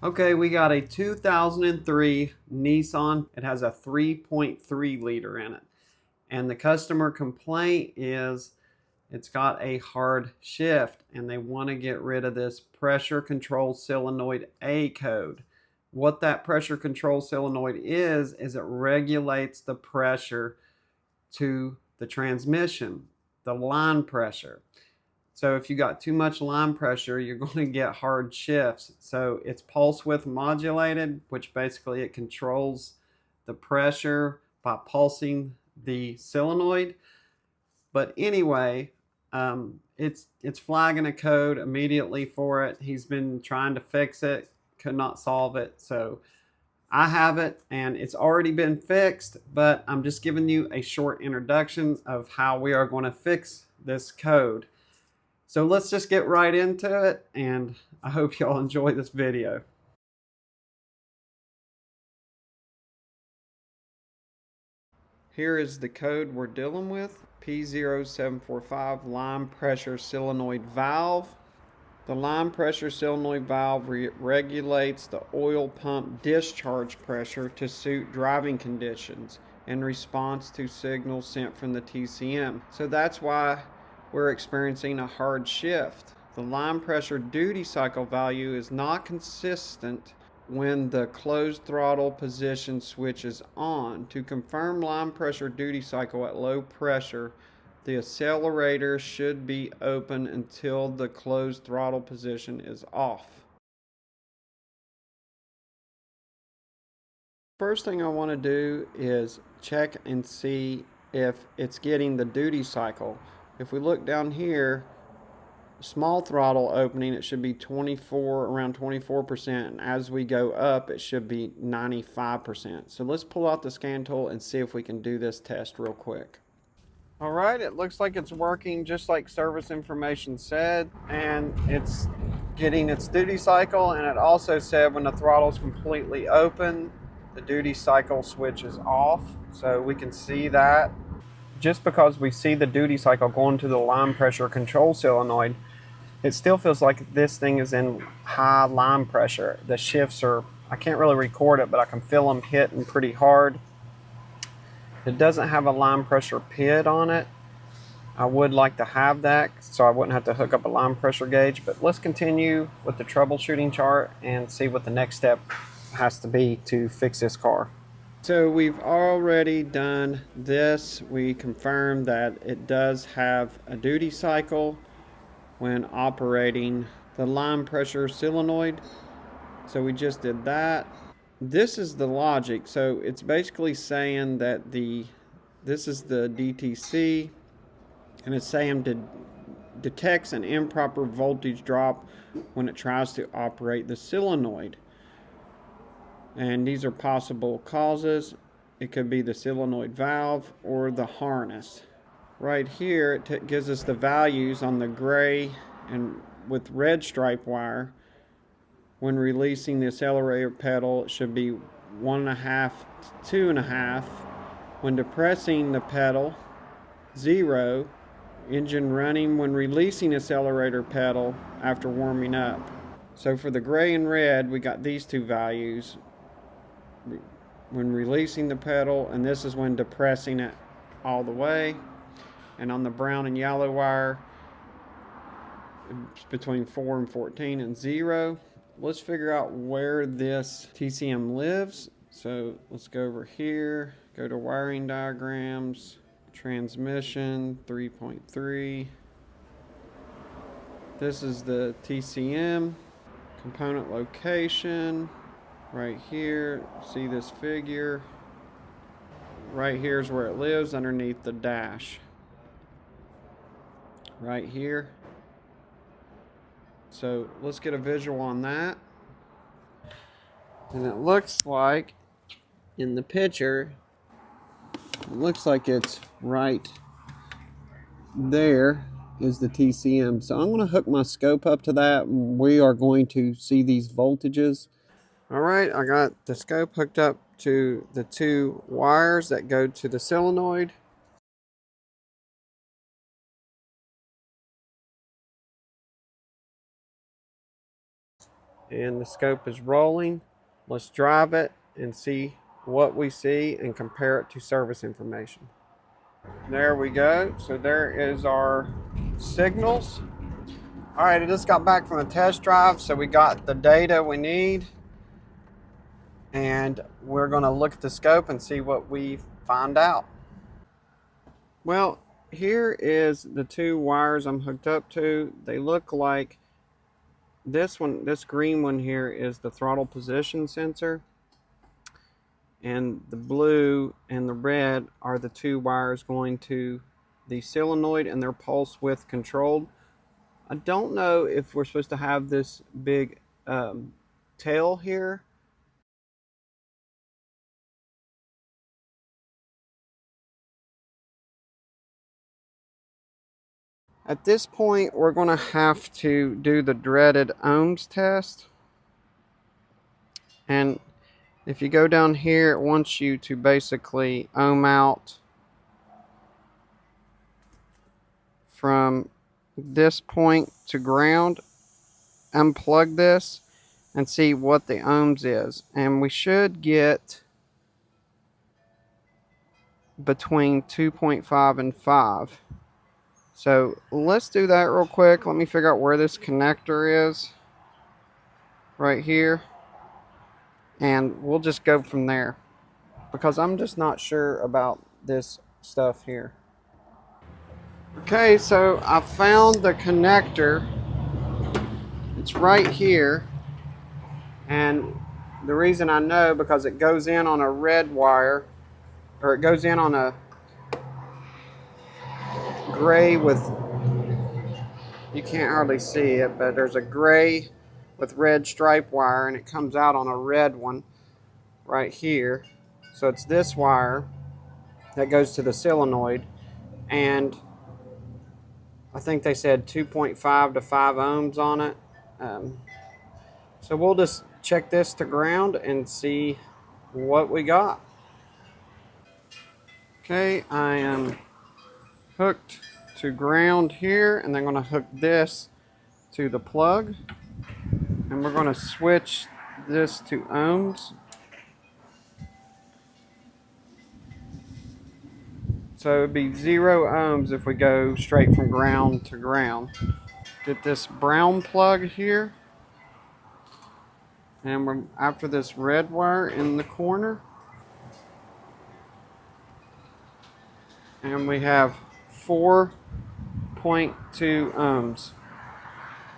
Okay, we got a 2003 Nissan. It has a 3.3 liter in it. And the customer complaint is it's got a hard shift and they want to get rid of this pressure control solenoid A code. What that pressure control solenoid is it regulates the pressure to the transmission, the line pressure. So if you got too much line pressure, you're going to get hard shifts. So it's pulse width modulated, which basically it controls the pressure by pulsing the solenoid. But anyway, it's flagging a code immediately for it. He's been trying to fix it, could not solve it. So I have it and it's already been fixed, but I'm just giving you a short introduction of how we are going to fix this code. So let's just get right into it, and I hope y'all enjoy this video. Here is the code we're dealing with, P0745 line pressure solenoid valve. The line pressure solenoid valve regulates the oil pump discharge pressure to suit driving conditions in response to signals sent from the TCM. So that's why we're experiencing a hard shift. The line pressure duty cycle value is not consistent when the closed throttle position switches on. To confirm line pressure duty cycle at low pressure, the accelerator should be open until the closed throttle position is off. First thing I want to do is check and see if it's getting the duty cycle. If we look down here, small throttle opening, it should be around 24%, and as we go up it should be 95%. So let's pull out the scan tool and see if we can do this test real quick. All right, it looks like it's working just like service information said, and it's getting its duty cycle, and it also said when the throttle is completely open, the duty cycle switch is off. So we can see that. Just because we see the duty cycle going to the line pressure control solenoid, it still feels like this thing is in high line pressure. The shifts are, I can't really record it, but I can feel them hitting pretty hard. It doesn't have a line pressure PID on it. I would like to have that so I wouldn't have to hook up a line pressure gauge, but let's continue with the troubleshooting chart and see what the next step has to be to fix this car. So we've already done this. We confirmed that it does have a duty cycle when operating the line pressure solenoid. So we just did that. This is the logic. So it's basically saying that this is the DTC, and it's saying detects an improper voltage drop when it tries to operate the solenoid. And these are possible causes. It could be the solenoid valve or the harness. Right here it gives us the values on the gray and with red stripe wire. When releasing the accelerator pedal, it should be 1.5 to 2.5. When depressing the pedal, 0. Engine running when releasing accelerator pedal after warming up. So for the gray and red, we got these two values. When releasing the pedal, and this is when depressing it all the way. And on the brown and yellow wire, it's between 4 and 14 and 0. Let's figure out where this TCM lives. So let's go over here, go to wiring diagrams, transmission 3.3. This is the TCM, component location. Right here, see this figure? Right here is where it lives, underneath the dash. Right here. So let's get a visual on that. And it looks like, in the picture, it looks like it's right there is the TCM. So I'm going to hook my scope up to that. We are going to see these voltages. All right, I got the scope hooked up to the two wires that go to the solenoid. and the scope is rolling. Let's drive it and see what we see and compare it to service information. There we go. So there is our signals. All right, I just got back from a test drive, so we got the data we need, and we're going to look at the scope and see what we find out. Well, here is the two wires I'm hooked up to. They look like this one, this green one here is the throttle position sensor, and the blue and the red are the two wires going to the solenoid, and they're pulse width controlled. I don't know if we're supposed to have this big tail here. At this point, we're going to have to do the dreaded ohms test. And if you go down here, it wants you to basically ohm out from this point to ground, unplug this, and see what the ohms is. And we should get between 2.5 and 5. So let's do that real quick. Let me figure out where this connector is. Right here. And we'll just go from there, because I'm just not sure about this stuff here. Okay, so I found the connector. It's right here. And the reason I know, because it goes in on a red wire, or it goes in on a gray with, you can't hardly see it, but there's a gray with red stripe wire, and it comes out on a red one right here. So it's this wire that goes to the solenoid, and I think they said 2.5 to 5 ohms on it. So we'll just check this to ground and see what we got. Okay, I am hooked to ground here, and I'm going to hook this to the plug, and we're going to switch this to ohms. So it would be 0 ohms if we go straight from ground to ground. Get this brown plug here, and we're after this red wire in the corner, and we have 4.2 ohms.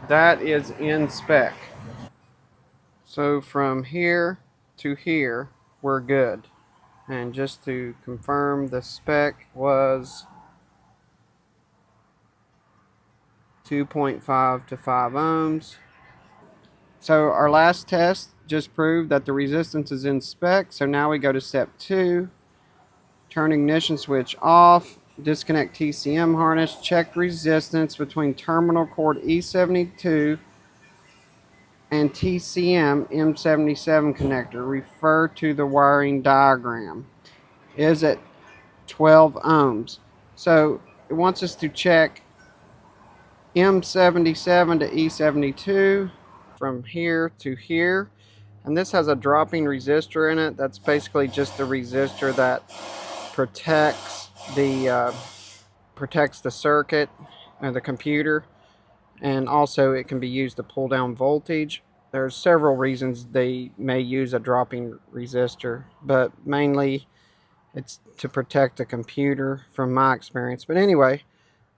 That is in spec. So from here to here, we're good. And just to confirm, the spec was 2.5 to 5 ohms. So our last test just proved that the resistance is in spec. So now we go to step 2. Turn ignition switch off. Disconnect TCM harness. Check resistance between terminal cord E72 and TCM M77 connector. Refer to the wiring diagram. Is at 12 ohms. So it wants us to check M77 to E72 from here to here. And this has a dropping resistor in it. That's basically just the resistor that protects the circuit and the computer. And also it can be used to pull down voltage. There's several reasons they may use a dropping resistor, but mainly it's to protect the computer from my experience. But anyway,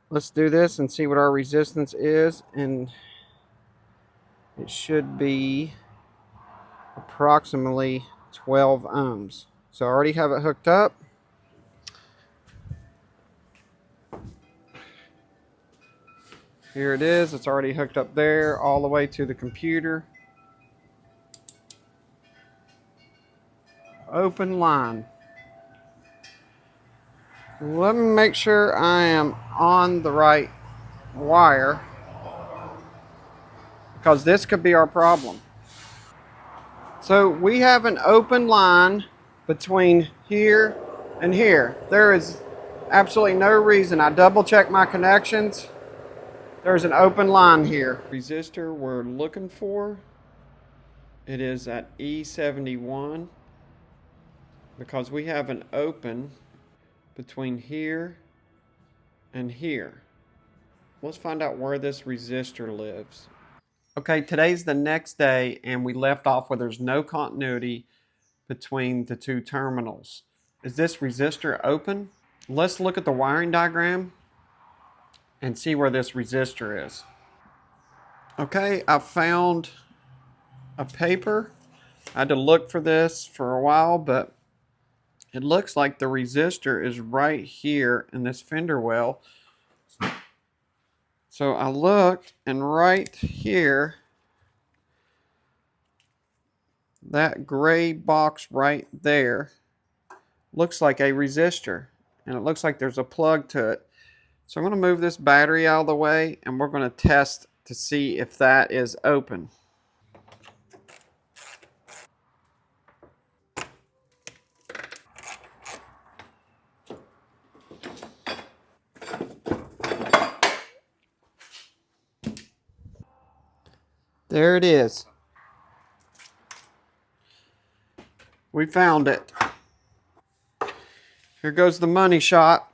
let's do this and see what our resistance is, and it should be approximately 12 ohms. So I already have it hooked up. Here it is. It's already hooked up there all the way to the computer. Open line. Let me make sure I am on the right wire, because this could be our problem. So we have an open line between here and here. There is absolutely no reason. I double checked my connections. There's an open line here. Resistor we're looking for it is at E71 because we have an open between here and here. Let's find out where this resistor lives. Okay, today's the next day and we left off where there's no continuity between the two terminals. Is this resistor open? Let's look at the wiring diagram and see where this resistor is. Okay, I found a paper. I had to look for this for a while, but it looks like the resistor is right here in this fender well. So I looked, and right here, that gray box right there looks like a resistor, and it looks like there's a plug to it. So I'm going to move this battery out of the way, and we're going to test to see if that is open. There it is. We found it. Here goes the money shot.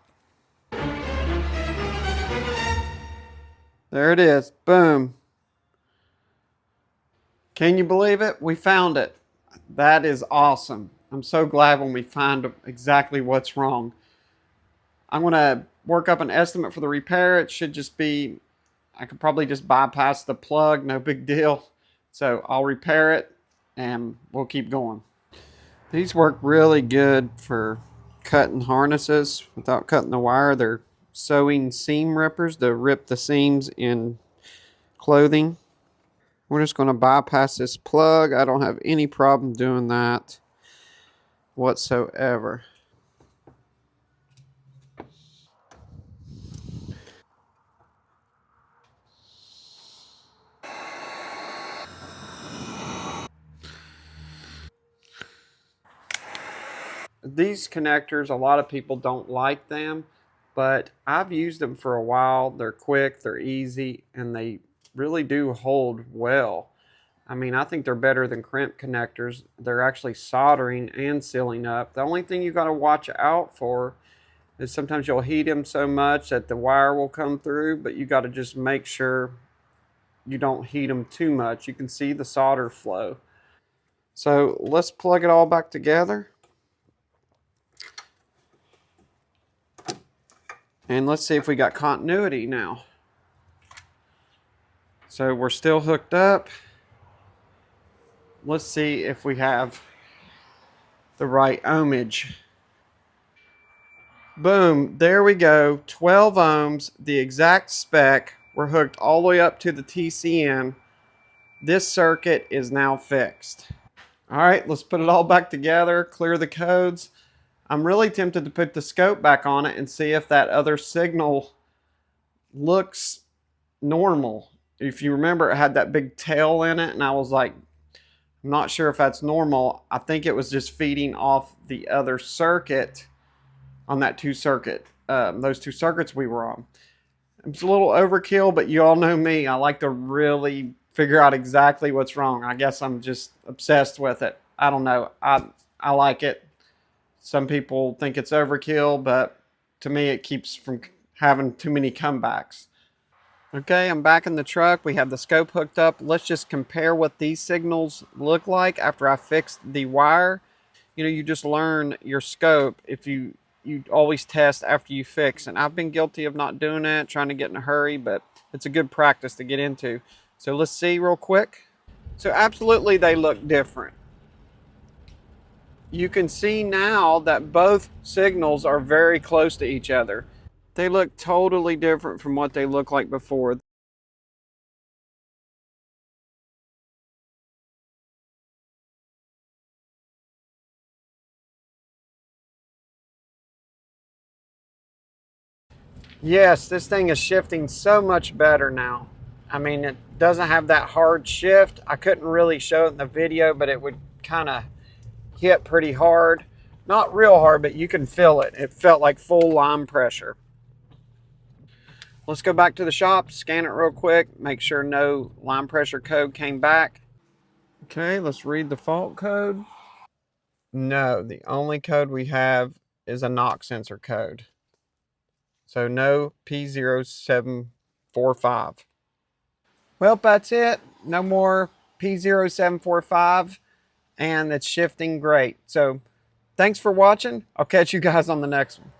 There it is. Boom. Can you believe it? We found it. That is awesome. I'm so glad when we find exactly what's wrong. I'm going to work up an estimate for the repair. It should just be, I could probably just bypass the plug. No big deal. So I'll repair it and we'll keep going. These work really good for cutting harnesses without cutting the wire. They're sewing seam rippers to rip the seams in clothing. We're just going to bypass this plug. I don't have any problem doing that whatsoever. These connectors, a lot of people don't like them, but I've used them for a while. They're quick, they're easy, and they really do hold well. I mean, I think they're better than crimp connectors. They're actually soldering and sealing up. The only thing you got to watch out for is sometimes you'll heat them so much that the wire will come through, but you got to just make sure you don't heat them too much. You can see the solder flow. So let's plug it all back together. And let's see if we got continuity now. So we're still hooked up. Let's see if we have the right ohmage. Boom, there we go. 12 ohms, the exact spec. We're hooked all the way up to the TCN. This circuit is now fixed. All right, let's put it all back together, clear the codes. I'm really tempted to put the scope back on it and see if that other signal looks normal. If you remember, it had that big tail in it, and I was like, I'm not sure if that's normal. I think it was just feeding off the other circuit on that those two circuits we were on. It's a little overkill, but you all know me. I like to really figure out exactly what's wrong. I guess I'm just obsessed with it. I don't know. I like it. Some people think it's overkill, but to me it keeps from having too many comebacks. Okay, I'm back in the truck. We have the scope hooked up. Let's just compare what these signals look like after I fixed the wire. You know, you just learn your scope if you always test after you fix. And I've been guilty of not doing it, trying to get in a hurry, but it's a good practice to get into. So let's see real quick. So absolutely they look different. You can see now that both signals are very close to each other. They look totally different from what they looked like before. Yes, this thing is shifting so much better now. I mean, it doesn't have that hard shift. I couldn't really show it in the video, but it would kind of hit pretty hard. Not real hard, but you can feel it. It felt like full line pressure. Let's go back to the shop, scan it real quick, make sure no line pressure code came back. Okay, let's read the fault code. No, the only code we have is a knock sensor code. So no P0745. Well, that's it. No more P0745, and it's shifting great. So thanks for watching. I'll catch you guys on the next one.